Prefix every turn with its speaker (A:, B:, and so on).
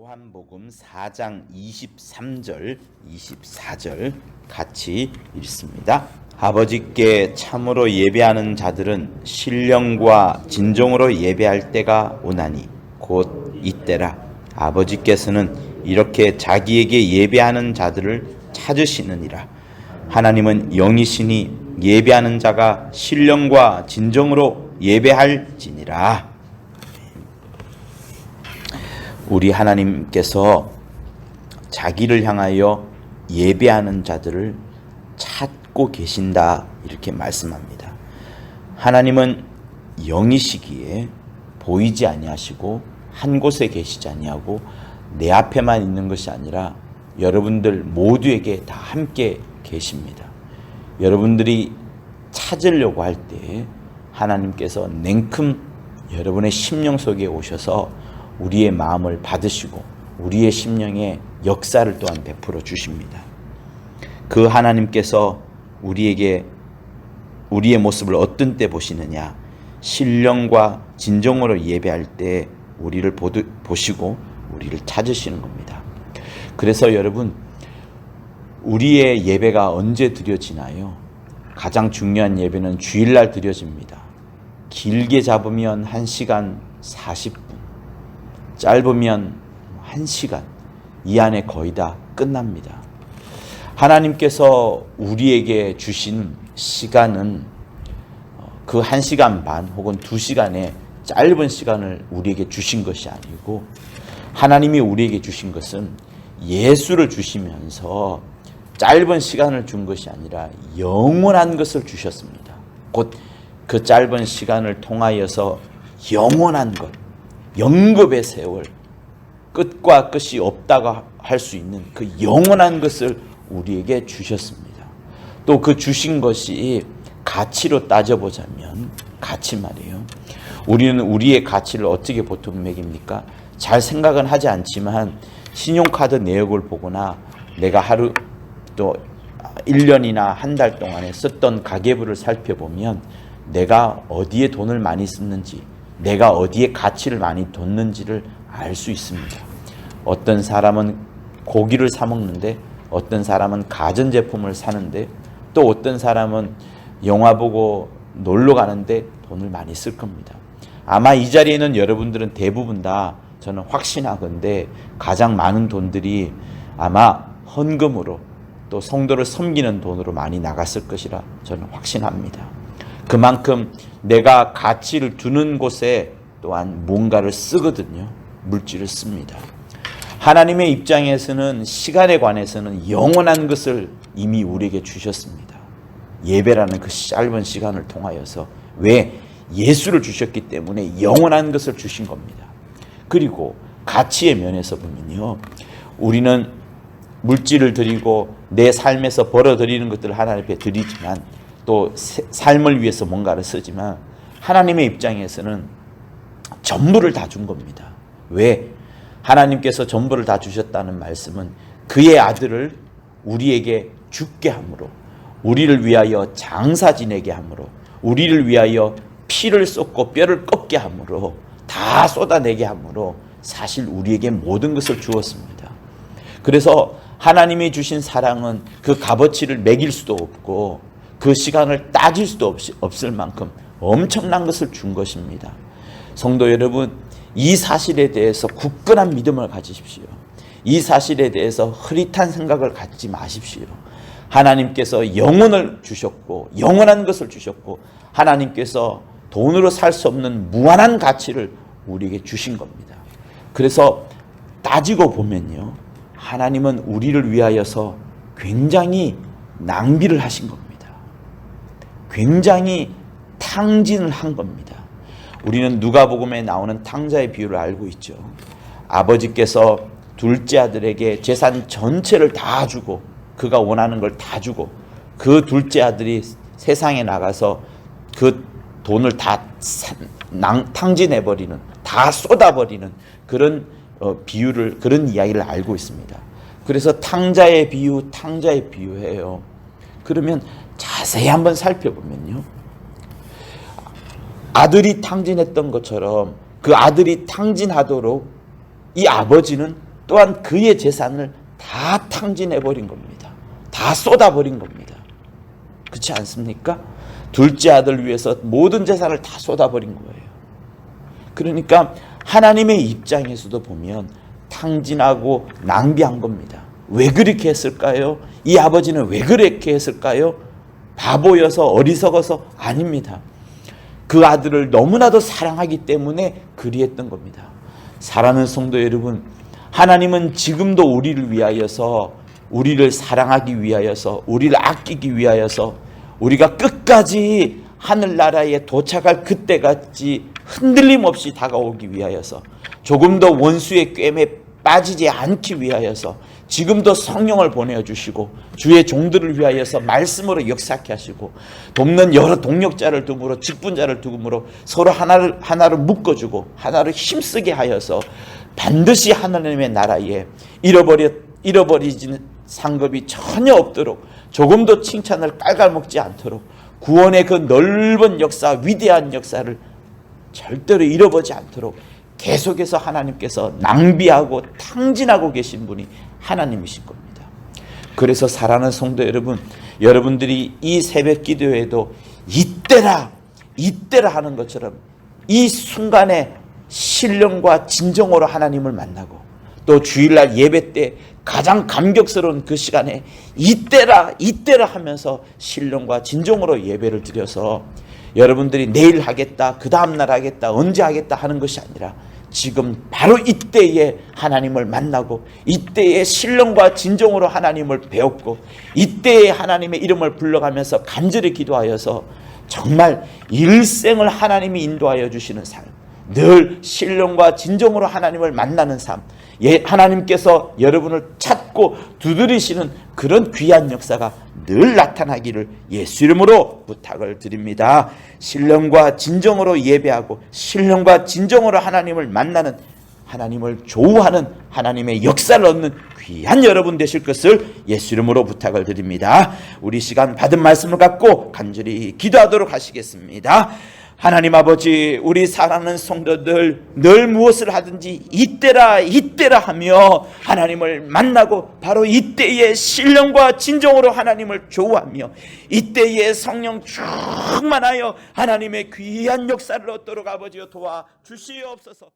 A: 요한복음 4장 23절, 24절 같이 읽습니다. 아버지께 참으로 예배하는 자들은 신령과 진정으로 예배할 때가 오나니 곧 이때라. 아버지께서는 이렇게 자기에게 예배하는 자들을 찾으시느니라. 하나님은 영이시니 예배하는 자가 신령과 진정으로 예배할지니라. 우리 하나님께서 자기를 향하여 예배하는 자들을 찾고 계신다, 이렇게 말씀합니다. 하나님은 영이시기에 보이지 아니하시고 한 곳에 계시지 아니하고 내 앞에만 있는 것이 아니라 여러분들 모두에게 다 함께 계십니다. 여러분들이 찾으려고 할 때 하나님께서 냉큼 여러분의 심령 속에 오셔서 우리의 마음을 받으시고 우리의 심령에 역사를 또한 베풀어 주십니다. 그 하나님께서 우리에게 우리의 모습을 어떤 때 보시느냐? 신령과 진정으로 예배할 때 우리를 보시고 우리를 찾으시는 겁니다. 그래서 여러분, 우리의 예배가 언제 드려지나요? 가장 중요한 예배는 주일날 드려집니다. 길게 잡으면 1시간 40분, 짧으면 1시간, 이 안에 거의 다 끝납니다. 하나님께서 우리에게 주신 시간은 그 1시간 반 혹은 2시간의 짧은 시간을 우리에게 주신 것이 아니고, 하나님이 우리에게 주신 것은 예수를 주시면서 짧은 시간을 준 것이 아니라 영원한 것을 주셨습니다. 곧 그 짧은 시간을 통하여서 영원한 것, 영겁의 세월, 끝과 끝이 없다고 할 수 있는 그 영원한 것을 우리에게 주셨습니다. 또 그 주신 것이 가치로 따져보자면, 가치 말이에요. 우리는 우리의 가치를 어떻게 보통 매깁니까? 잘 생각은 하지 않지만 신용카드 내역을 보거나 내가 하루 또 1년이나 한 달 동안에 썼던 가계부를 살펴보면 내가 어디에 돈을 많이 썼는지, 내가 어디에 가치를 많이 뒀는지를 알 수 있습니다. 어떤 사람은 고기를 사 먹는데, 어떤 사람은 가전제품을 사는데, 또 어떤 사람은 영화 보고 놀러 가는데 돈을 많이 쓸 겁니다. 아마 이 자리에는 여러분들은 대부분 다 저는 확신하건대 가장 많은 돈들이 아마 헌금으로 또 성도를 섬기는 돈으로 많이 나갔을 것이라 저는 확신합니다. 그만큼 내가 가치를 두는 곳에 또한 뭔가를 쓰거든요. 물질을 씁니다. 하나님의 입장에서는 시간에 관해서는 영원한 것을 이미 우리에게 주셨습니다. 예배라는 그 짧은 시간을 통하여서, 왜? 예수를 주셨기 때문에 영원한 것을 주신 겁니다. 그리고 가치의 면에서 보면요, 우리는 물질을 드리고 내 삶에서 벌어들이는 것들을 하나님 앞에 드리지만, 또 삶을 위해서 뭔가를 쓰지만, 하나님의 입장에서는 전부를 다 준 겁니다. 왜? 하나님께서 전부를 다 주셨다는 말씀은 그의 아들을 우리에게 죽게 함으로, 우리를 위하여 장사 지내게 함으로, 우리를 위하여 피를 쏟고 뼈를 꺾게 함으로, 다 쏟아내게 함으로 사실 우리에게 모든 것을 주었습니다. 그래서 하나님이 주신 사랑은 그 값어치를 매길 수도 없고 그 시간을 따질 수도 없을 만큼 엄청난 것을 준 것입니다. 성도 여러분, 이 사실에 대해서 굳건한 믿음을 가지십시오. 이 사실에 대해서 흐릿한 생각을 갖지 마십시오. 하나님께서 영혼을 주셨고 영원한 것을 주셨고, 하나님께서 돈으로 살 수 없는 무한한 가치를 우리에게 주신 겁니다. 그래서 따지고 보면요, 하나님은 우리를 위하여서 굉장히 낭비를 하신 겁니다. 굉장히 탕진을 한 겁니다. 우리는 누가복음에 나오는 탕자의 비유를 알고 있죠. 아버지께서 둘째 아들에게 재산 전체를 다 주고, 그가 원하는 걸 다 주고, 그 둘째 아들이 세상에 나가서 그 돈을 다 탕진해버리는, 다 쏟아버리는 그런 비유를, 그런 이야기를 알고 있습니다. 그래서 탕자의 비유해요. 그러면 자세히 한번 살펴보면요, 아들이 탕진했던 것처럼 그 아들이 탕진하도록 이 아버지는 또한 그의 재산을 다 탕진해버린 겁니다. 다 쏟아버린 겁니다. 그렇지 않습니까? 둘째 아들 위해서 모든 재산을 다 쏟아버린 거예요. 그러니까 하나님의 입장에서도 보면 탕진하고 낭비한 겁니다. 왜 그렇게 했을까요? 이 아버지는 왜 그렇게 했을까요? 바보여서 어리석어서? 아닙니다. 그 아들을 너무나도 사랑하기 때문에 그리했던 겁니다. 사랑하는 성도 여러분, 하나님은 지금도 우리를 위하여서, 우리를 사랑하기 위하여서, 우리를 아끼기 위하여서, 우리가 끝까지 하늘나라에 도착할 그때까지 흔들림 없이 다가오기 위하여서, 조금 더 원수의 꿰매 빠지지 않기 위하여서 지금도 성령을 보내주시고 주의 종들을 위하여서 말씀으로 역사케 하시고 돕는 여러 동력자를 두므로 직분자를 두므로 서로 하나를 묶어주고 하나를 힘쓰게 하여서 반드시 하나님의 나라에 잃어버리지는 상급이 전혀 없도록, 조금도 칭찬을 깔깔먹지 않도록 구원의 그 넓은 역사, 위대한 역사를 절대로 잃어버리지 않도록 계속해서 하나님께서 낭비하고 탕진하고 계신 분이 하나님이신 겁니다. 그래서 사랑하는 성도 여러분, 여러분들이 이 새벽 기도에도 이때라 하는 것처럼 이 순간에 신령과 진정으로 하나님을 만나고, 또 주일날 예배 때 가장 감격스러운 그 시간에 이때라 하면서 신령과 진정으로 예배를 드려서 여러분들이 내일 하겠다, 그 다음날 하겠다, 언제 하겠다 하는 것이 아니라 지금 바로 이때에 하나님을 만나고 이때에 신령과 진정으로 하나님을 배웠고 이때에 하나님의 이름을 불러가면서 간절히 기도하여서 정말 일생을 하나님이 인도하여 주시는 삶, 늘 신령과 진정으로 하나님을 만나는 삶, 하나님께서 여러분을 찾고 두드리시는 그런 귀한 역사가 늘 나타나기를 예수 이름으로 부탁을 드립니다. 신령과 진정으로 예배하고 신령과 진정으로 하나님을 만나는, 하나님을 조우하는 하나님의 역사를 얻는 귀한 여러분 되실 것을 예수 이름으로 부탁을 드립니다. 우리 시간 받은 말씀을 갖고 간절히 기도하도록 하시겠습니다. 하나님 아버지, 우리 사랑하는 성도들 늘 무엇을 하든지 이때라 하며 하나님을 만나고 바로 이때에 신령과 진정으로 하나님을 조우하며 이때에 성령 충만하여 하나님의 귀한 역사를 얻도록 아버지여 도와 주시옵소서.